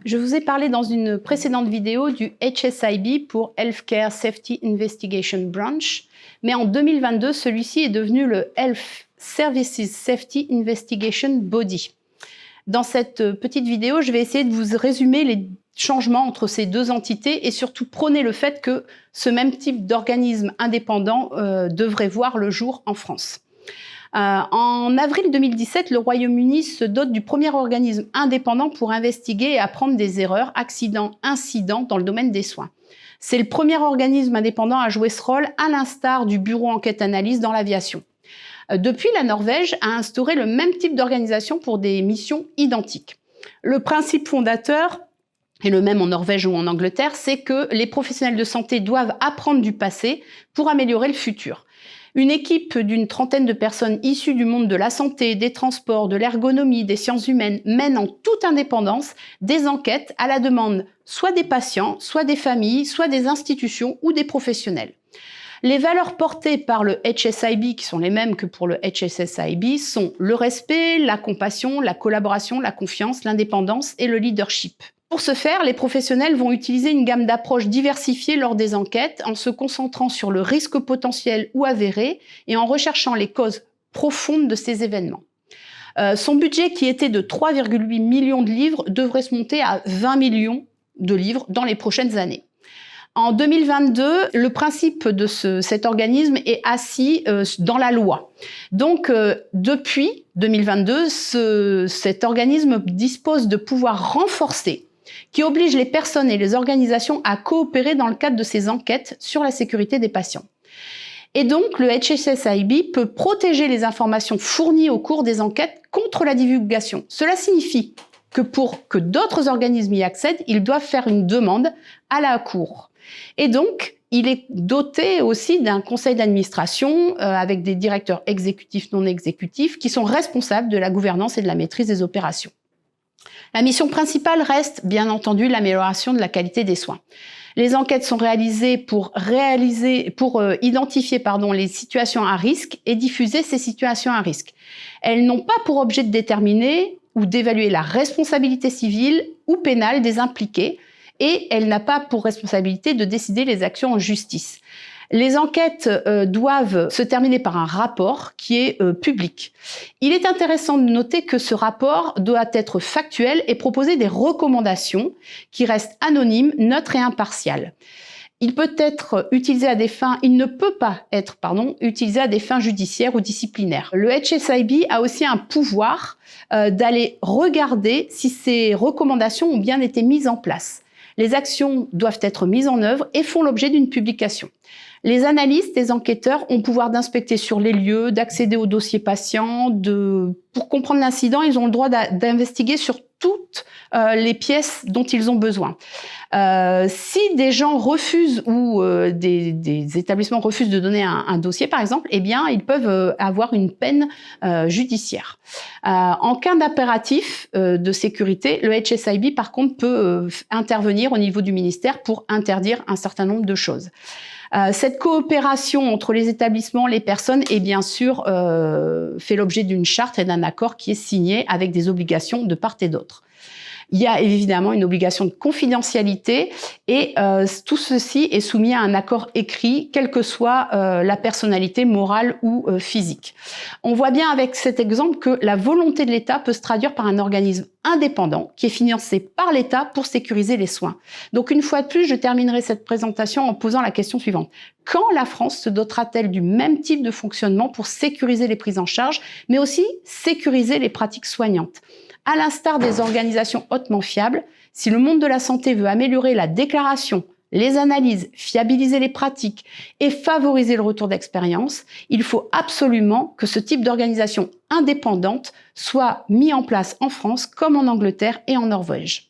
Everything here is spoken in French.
Je vous ai parlé dans une précédente vidéo du HSIB pour Healthcare Safety Investigation Branch, mais en 2022, celui-ci est devenu le Health Services Safety Investigation Body. Dans cette petite vidéo, je vais essayer de vous résumer les changements entre ces deux entités et surtout prôner le fait que ce même type d'organisme indépendant devrait voir le jour en France. En avril 2017, le Royaume-Uni se dote du premier organisme indépendant pour investiguer et apprendre des erreurs, accidents, incidents dans le domaine des soins. C'est le premier organisme indépendant à jouer ce rôle, à l'instar du Bureau Enquête-Analyse dans l'aviation. Depuis, la Norvège a instauré le même type d'organisation pour des missions identiques. Le principe fondateur est le même en Norvège ou en Angleterre, c'est que les professionnels de santé doivent apprendre du passé pour améliorer le futur. Une équipe d'une trentaine de personnes issues du monde de la santé, des transports, de l'ergonomie, des sciences humaines mène en toute indépendance des enquêtes à la demande soit des patients, soit des familles, soit des institutions ou des professionnels. Les valeurs portées par le HSIB, qui sont les mêmes que pour le HSSIB, sont le respect, la compassion, la collaboration, la confiance, l'indépendance et le leadership. Pour ce faire, les professionnels vont utiliser une gamme d'approches diversifiées lors des enquêtes en se concentrant sur le risque potentiel ou avéré et en recherchant les causes profondes de ces événements. Son budget, qui était de 3,8 millions de livres, devrait se monter à 20 millions de livres dans les prochaines années. En 2022, le principe de cet organisme est assis dans la loi. Donc, depuis 2022, cet organisme dispose de pouvoirs renforcés qui oblige les personnes et les organisations à coopérer dans le cadre de ces enquêtes sur la sécurité des patients. Et donc, le HSSIB peut protéger les informations fournies au cours des enquêtes contre la divulgation. Cela signifie que pour que d'autres organismes y accèdent, ils doivent faire une demande à la Cour. Et donc, il est doté aussi d'un conseil d'administration avec des directeurs exécutifs, non exécutifs, qui sont responsables de la gouvernance et de la maîtrise des opérations. La mission principale reste, bien entendu, l'amélioration de la qualité des soins. Les enquêtes sont réalisées pour identifier les situations à risque et diffuser ces situations à risque. Elles n'ont pas pour objet de déterminer ou d'évaluer la responsabilité civile ou pénale des impliqués, et elle n'a pas pour responsabilité de décider les actions en justice. Les enquêtes doivent se terminer par un rapport qui est public. Il est intéressant de noter que ce rapport doit être factuel et proposer des recommandations qui restent anonymes, neutres et impartiales. Il ne peut pas être utilisé à des fins judiciaires ou disciplinaires. Le HSIB a aussi un pouvoir d'aller regarder si ces recommandations ont bien été mises en place. Les actions doivent être mises en œuvre et font l'objet d'une publication. Les analystes et enquêteurs ont pouvoir d'inspecter sur les lieux, d'accéder aux dossiers patients. Pour comprendre l'incident, ils ont le droit d'investiguer sur toutes les pièces dont ils ont besoin. Si des gens refusent ou des établissements refusent de donner un dossier, par exemple, eh bien, ils peuvent avoir une peine judiciaire. En cas d'impératif de sécurité, le HSIB, par contre, peut intervenir au niveau du ministère pour interdire un certain nombre de choses. Cette coopération entre les établissements, les personnes est bien sûr fait l'objet d'une charte et d'un accord qui est signé avec des obligations de part et d'autre. Il y a évidemment une obligation de confidentialité et tout ceci est soumis à un accord écrit, quelle que soit la personnalité morale ou physique. On voit bien avec cet exemple que la volonté de l'État peut se traduire par un organisme indépendant qui est financé par l'État pour sécuriser les soins. Donc une fois de plus, je terminerai cette présentation en posant la question suivante. Quand la France se dotera-t-elle du même type de fonctionnement pour sécuriser les prises en charge, mais aussi sécuriser les pratiques soignantes ? À l'instar des organisations hautement fiables, si le monde de la santé veut améliorer la déclaration, les analyses, fiabiliser les pratiques et favoriser le retour d'expérience, il faut absolument que ce type d'organisation indépendante soit mis en place en France comme en Angleterre et en Norvège.